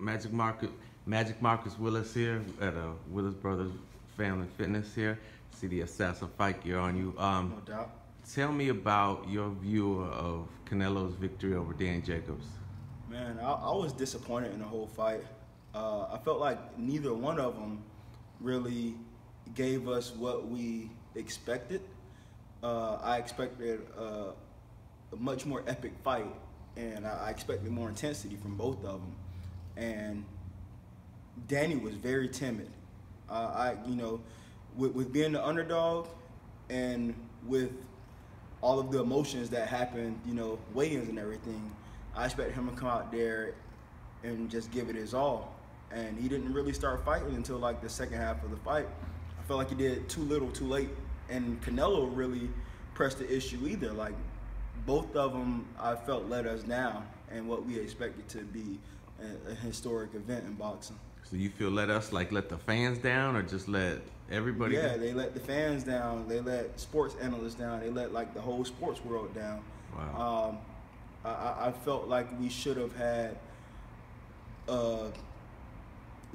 Magic Marcus, Magic Marcus Willis here at Willis Brothers Family Fitness here. See the Assassin fight gear on you. No doubt. Tell me about your view of Canelo's victory over Dan Jacobs. Man, I was disappointed in the whole fight. I felt like neither one of them really gave us what we expected. I expected a much more epic fight, and I expected more intensity from both of them. And Danny was very timid. With being the underdog and with all of the emotions that happened, weigh-ins and everything, I expected him to come out there and just give it his all. And he didn't really start fighting until like the second half of the fight. I felt like he did too little, too late. And Canelo really pressed the issue either. Like, both of them, I felt, let us down and what we expected to be a historic event in boxing. So you feel let the fans down, or just let everybody Yeah, down? they let the fans down. They let sports analysts down. They let like the whole sports world down. Wow. I felt like we should have had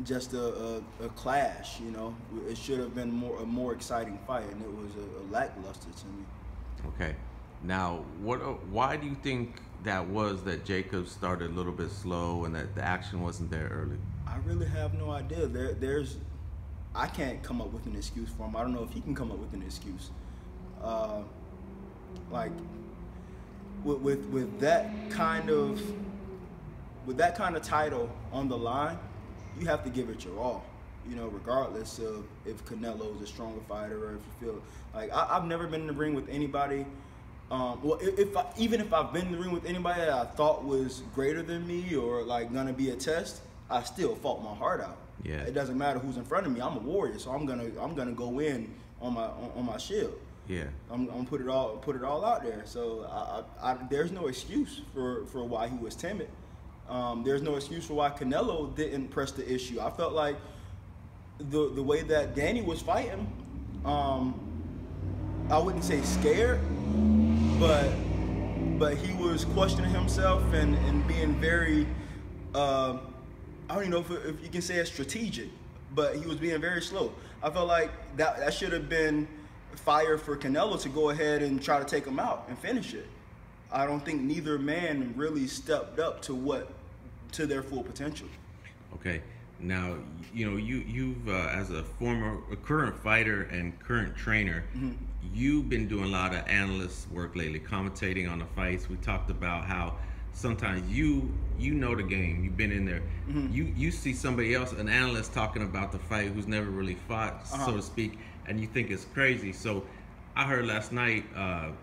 just a clash. It should have been a more exciting fight, and it was a lackluster to me. Okay. Now, why do you think that was, that Jacobs started a little bit slow and that the action wasn't there early? I really have no idea. I can't come up with an excuse for him. I don't know if he can come up with an excuse. Like with that kind of title on the line, you have to give it your all. Regardless of if Canelo is a stronger fighter, or if you feel like I've never been in the ring with anybody. Even if I've been in the ring with anybody that I thought was greater than me or like gonna be a test, I still fought my heart out. Yeah. It doesn't matter who's in front of me. I'm a warrior, so I'm gonna go in on my shield. Yeah. I'm gonna put it all out there. So there's no excuse for why he was timid. There's no excuse for why Canelo didn't press the issue. I felt like the way that Danny was fighting, I wouldn't say scared, but he was questioning himself and being very, I don't even know if you can say it's strategic, but he was being very slow. I felt like that should have been fire for Canelo to go ahead and try to take him out and finish it. I don't think neither man really stepped up to their full potential. Okay. Now, you've as a current fighter and current trainer, Mm-hmm. you've been doing a lot of analyst work lately, commentating on the fights. We talked about how sometimes you know the game, you've been in there. Mm-hmm. You see somebody else, an analyst, talking about the fight who's never really fought, so to speak, and you think it's crazy. So I heard last night, I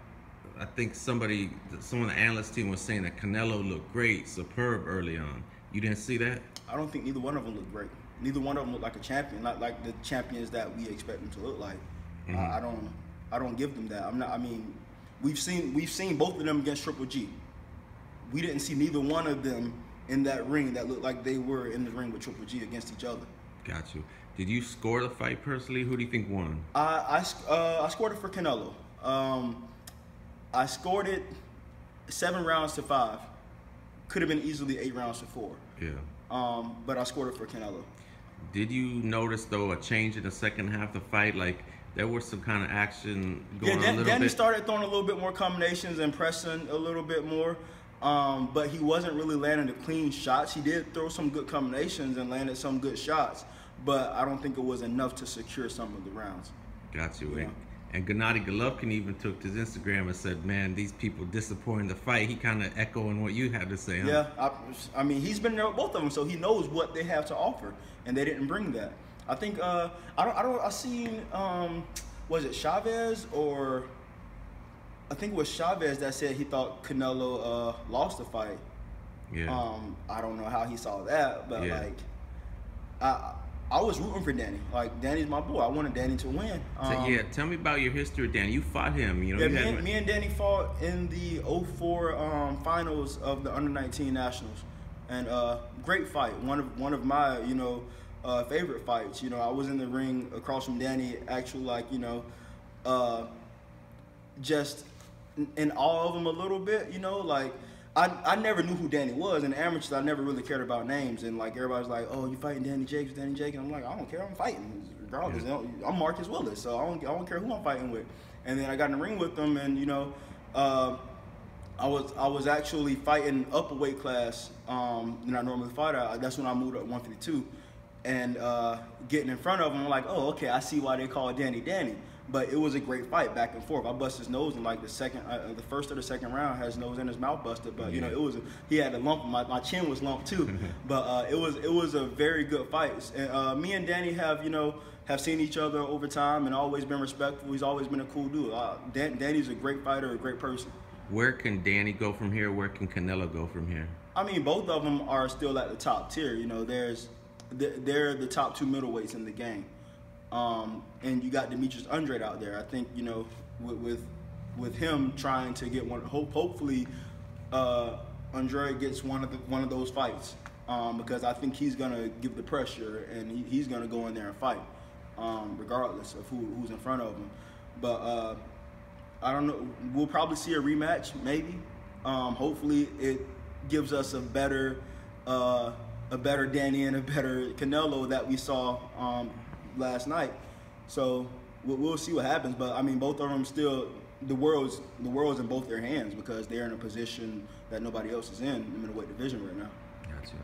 think someone on the analyst team was saying that Canelo looked great, superb early on. You didn't see that? I don't think neither one of them looked great. Neither one of them looked like a champion, not like the champions that we expect them to look like. Mm-hmm. I don't give them that. We've seen both of them against Triple G. We didn't see neither one of them in that ring that looked like they were in the ring with Triple G against each other. Got you. Did you score the fight personally? Who do you think won? I scored it for Canelo. I scored it 7 rounds to 5. Could have been easily 8 rounds to 4. Yeah. But I scored it for Canelo. Did you notice, though, a change in the second half of the fight? Like, there was some kind of action going on a little bit? Danny started throwing a little bit more combinations and pressing a little bit more. But he wasn't really landing the clean shots. He did throw some good combinations and landed some good shots. But I don't think it was enough to secure some of the rounds. Got you. Yeah. And Gennady Golovkin even took to his Instagram and said, man, these people disappointed the fight. He kind of echoing what you had to say, huh? Yeah, I mean, he's been there with both of them, so he knows what they have to offer, and they didn't bring that. I think, I seen, was it Chavez, or I think it was Chavez that said he thought Canelo lost the fight. Yeah. I don't know how he saw that, but Yeah. like, I was rooting for Danny. Like, Danny's my boy. I wanted Danny to win. Tell me about your history with Danny. You fought him. Me and Danny fought in the 04 finals of the Under-19 Nationals, and great fight. One of my favorite fights. I was in the ring across from Danny, actually, just in all of them a little bit. I never knew who Danny was. In the amateurs, I never really cared about names. And like everybody's like, "Oh, you fighting Danny Jacobs, Danny Jacobs?" And I'm like, I don't care. I'm fighting regardless. Yeah. I'm Marcus Willis, so I don't care who I'm fighting with. And then I got in the ring with them, and I was actually fighting up a weight class than I normally fight at. That's when I moved up 152, and getting in front of him, I'm like, oh, okay, I see why they call Danny Danny. But it was a great fight back and forth. I busted his nose in like the first or the second round. Had his nose and his mouth busted, but he had a lump. My chin was lumped too. But it was a very good fight. And me and Danny have seen each other over time and always been respectful. He's always been a cool dude. Danny's a great fighter, a great person. Where can Danny go from here? Where can Canelo go from here? I mean, both of them are still at the top tier. They're the top 2 middleweights in the game. And you got Demetrius Andrade out there. I think with him trying to get one. Hopefully, Andrade gets one of those fights because I think he's gonna give the pressure and he's gonna go in there and fight, regardless of who's in front of him. But I don't know. We'll probably see a rematch, maybe. Hopefully, it gives us a better Danny and a better Canelo that we saw last night. So we'll see what happens. But I mean, both of them still, the world's in both their hands because they're in a position that nobody else is in the middleweight division right now. Gotcha.